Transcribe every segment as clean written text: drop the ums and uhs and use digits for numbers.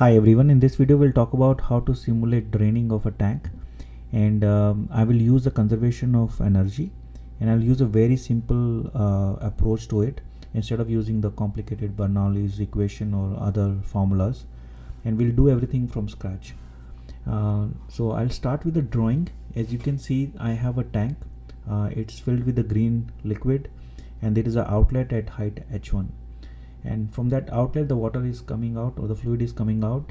Hi everyone, in this video we'll talk about how to simulate draining of a tank, and I will use the conservation of energy, and I'll use a very simple approach to it instead of using the complicated Bernoulli's equation or other formulas, and we'll do everything from scratch. So I'll start with the drawing. As you can see, I have a tank. It's filled with the green liquid, and there is an outlet at height h1, and from that outlet the water is coming out, or the fluid is coming out,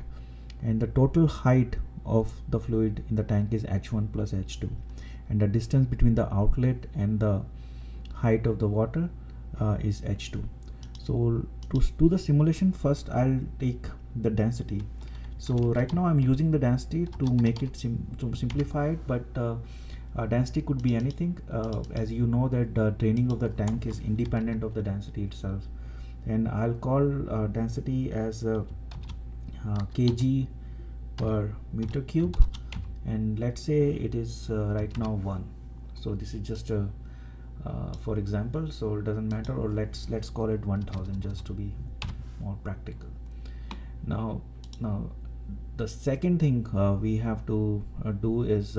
and the total height of the fluid in the tank is h1 plus h2, and the distance between the outlet and the height of the water is h2. So to do the simulation, first I'll take the density. So right now I'm using the density to make it to simplify it, but density could be anything. As you know that the draining of the tank is independent of the density itself, and I'll call density as kg per meter cube, and let's say it is right now 1. So this is just a for example, so it doesn't matter, or let's call it 1000 just to be more practical. Now the second thing we have to do is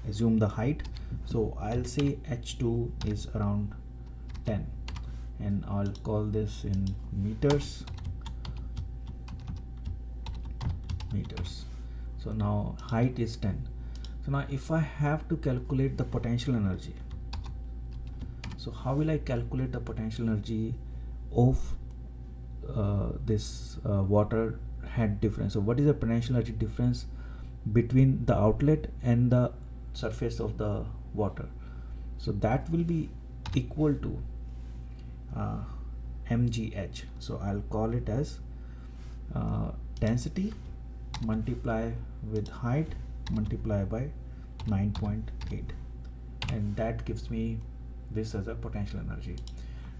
assume the height. So I'll say h2 is around 10, and I'll call this in meters. So now height is 10. So now if I have to calculate the potential energy, so how will I calculate the potential energy of this water head difference? So what is the potential energy difference between the outlet and the surface of the water? So that will be equal to mgh. So I'll call it as density multiply with height multiply by 9.8, and that gives me this as a potential energy.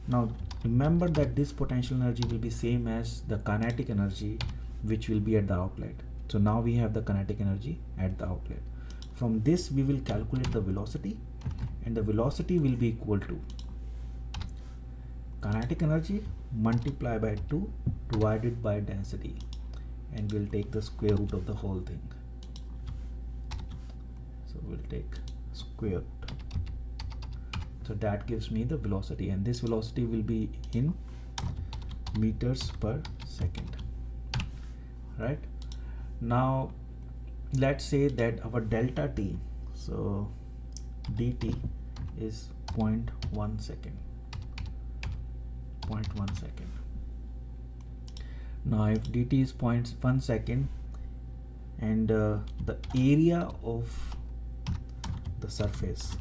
Now remember that this potential energy will be same as the kinetic energy which will be at the outlet. So now we have the kinetic energy at the outlet. From this we will calculate the velocity, and the velocity will be equal to kinetic energy multiplied by 2 divided by density, and we'll take the square root of the whole thing. So we'll take square root. So that gives me the velocity, and this velocity will be in meters per second. Right now let's say that our delta t, so dt is 0.1 second. Now if dt is 0.1 second, and the area of the surface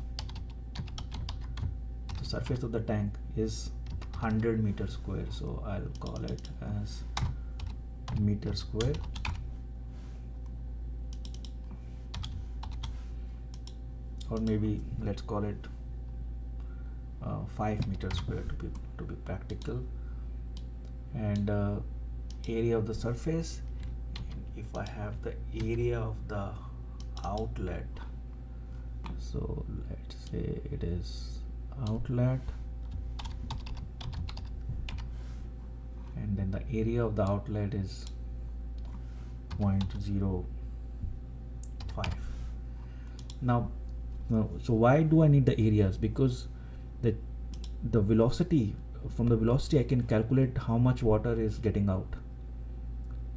of the tank is 100 meter square, so I'll call it as meter square, or maybe let's call it 5 meters square to be practical, and area of the surface. If I have the area of the outlet, so let's say it is outlet, and then the area of the outlet is 0.05. Now so why do I need the areas? Because the velocity, from the velocity I can calculate how much water is getting out,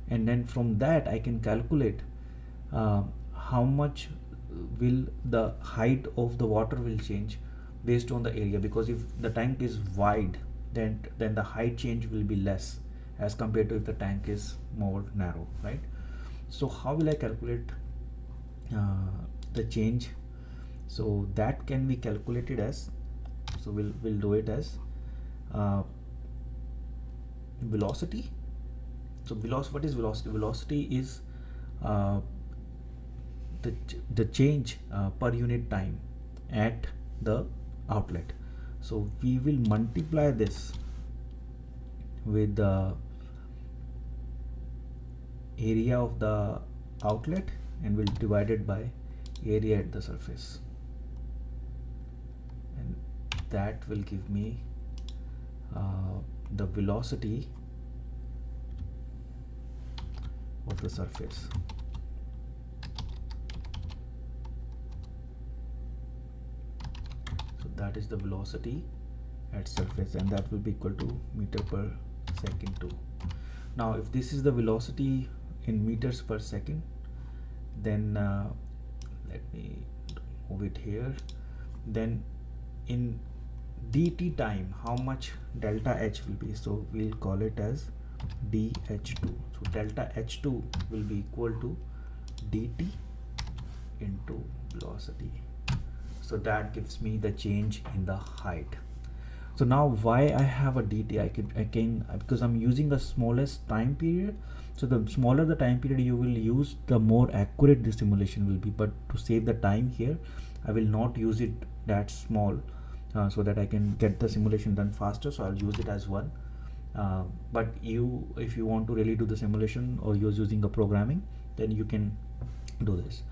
and then from that I can calculate how much will the height of the water will change based on the area, because if the tank is wide, then the height change will be less as compared to if the tank is more narrow, right? So how will I calculate the change? So that can be calculated as, so we'll do it as velocity. So what is velocity? Velocity is the change per unit time at the outlet. So we will multiply this with the area of the outlet, and we'll divide it by area at the surface, and that will give me the velocity of the surface. So that is the velocity at surface, and that will be equal to meter per second 2. Now if this is the velocity in meters per second, then let me move it here. Then in dt time, how much delta h will be? So we'll call it as dh2. So delta h2 will be equal to dt into velocity. So that gives me the change in the height. So now why I have a dt, I can because I'm using the smallest time period. So the smaller the time period you will use, the more accurate the simulation will be. But to save the time here, I will not use it that small, so that I can get the simulation done faster. So I'll use it as 1. But if you want to really do the simulation, or you're using a programming, then you can do this.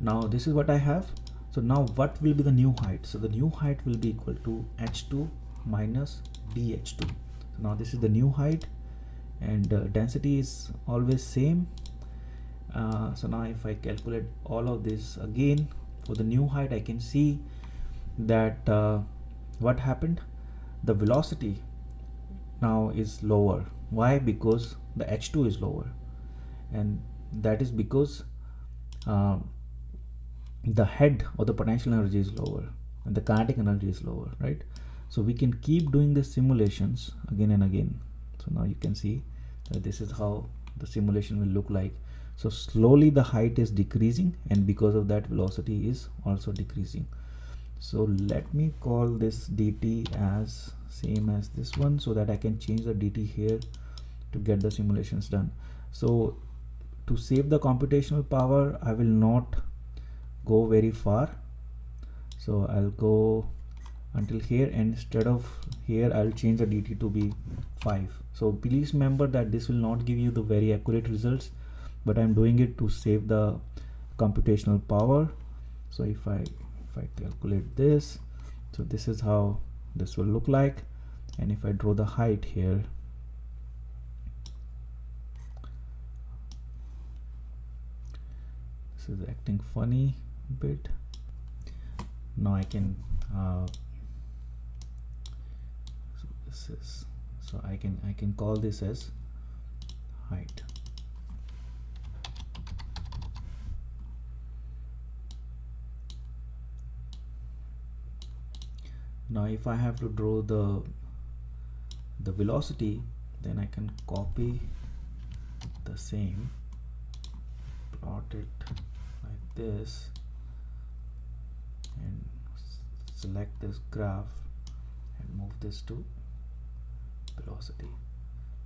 Now this is what I have. So now what will be the new height? So the new height will be equal to h2 minus dh2. So now this is the new height, and density is always same. So now if I calculate all of this again for the new height, I can see that what happened, the velocity now is lower. Why? Because the h2 is lower, and that is because the head or the potential energy is lower and the kinetic energy is lower, right? So we can keep doing the simulations again and again. So now you can see that this is how the simulation will look like. So slowly the height is decreasing, and because of that velocity is also decreasing. So let me call this dt as same as this one, so that I can change the dt here to get the simulations done. So to save the computational power, I will not go very far. So I'll go until here, and instead of here I'll change the dt to be 5. So please remember that this will not give you the very accurate results, but I'm doing it to save the computational power. So if I calculate this, so this is how this will look like. And if I draw the height here, this is acting funny a bit. Now I can so I can call this as height. Now if I have to draw the velocity, then I can copy the same, plot it like this, and select this graph and move this to velocity.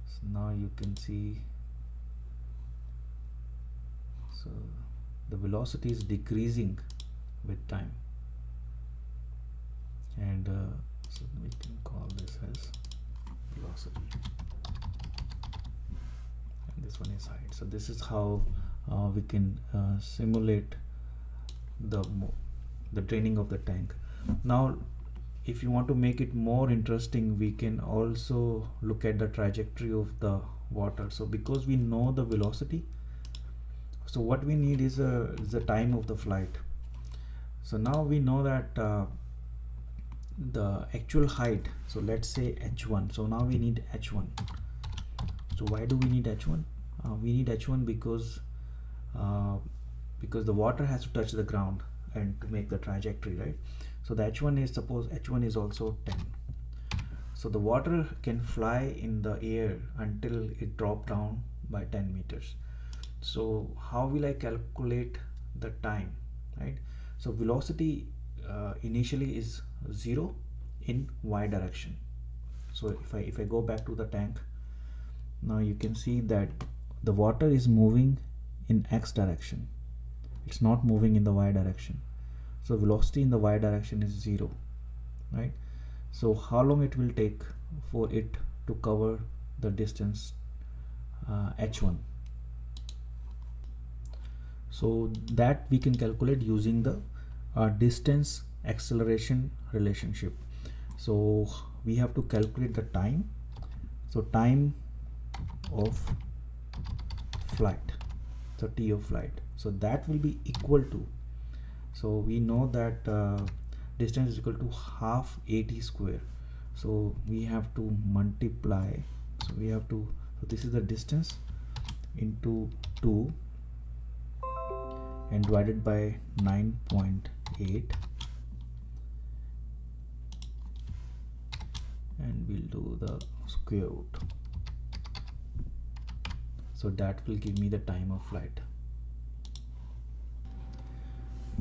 So now you can see, so the velocity is decreasing with time, and so we can call this as velocity, and this one is height. So this is how we can simulate the draining of the tank. Now if you want to make it more interesting, we can also look at the trajectory of the water. So because we know the velocity, so what we need is the time of the flight. So now we know that the actual height, so let's say h1. So now we need h1. So why do we need h1? We need h1 because the water has to touch the ground and to make the trajectory, right? So the h1 is, suppose h1 is also 10. So the water can fly in the air until it drop down by 10 meters. So how will I calculate the time, right? So velocity initially is 0 in y direction. So if I go back to the tank, now you can see that the water is moving in x direction. It's not moving in the y direction. So velocity in the y direction is 0, right? So how long it will take for it to cover the distance h1? So that we can calculate using the distance acceleration relationship. So we have to calculate the time. So time of flight. so T of flight, so that will be equal to, so we know that distance is equal to half AT square, so we have to multiply, so we have to, so this is the distance into 2 and divided by 9.8, and we'll do the square root, so that will give me the time of flight.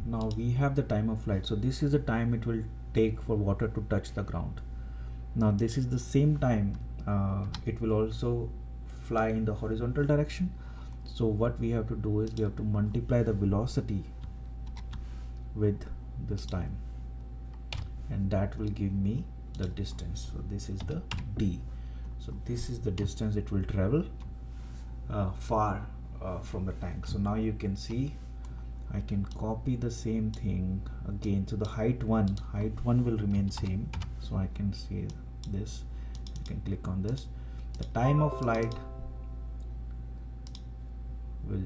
Now we have the time of flight, so this is the time it will take for water to touch the ground. Now this is the same time it will also fly in the horizontal direction, so what we have to do is we have to multiply the velocity with this time, and that will give me the distance. So this is the D, so this is the distance it will travel far from the tank. So now you can see I can copy the same thing again, so the height one will remain same, so I can see this, I can click on this, the time of flight will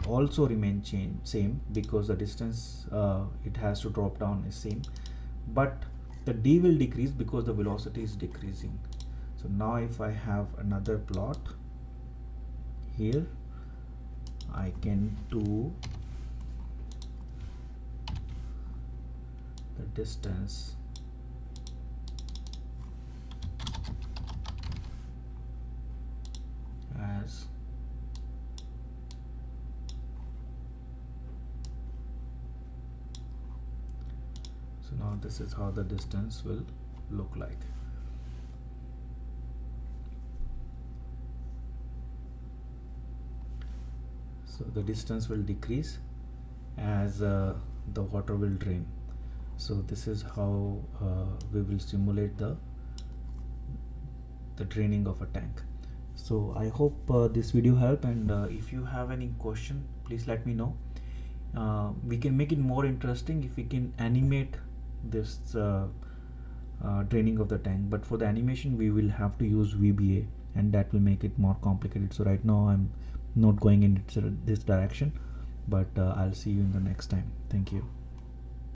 also remain same because the distance it has to drop down is same, but the D will decrease because the velocity is decreasing. So now if I have another plot here, I can do the distance as so now this is how the distance will look like. So the distance will decrease as the water will drain. So this is how we will simulate the draining of a tank. So I hope this video helped, and if you have any question, please let me know. We can make it more interesting if we can animate this draining of the tank, but for the animation we will have to use VBA, and that will make it more complicated. So right now I'm not going in this direction, but I'll see you in the next time. Thank you.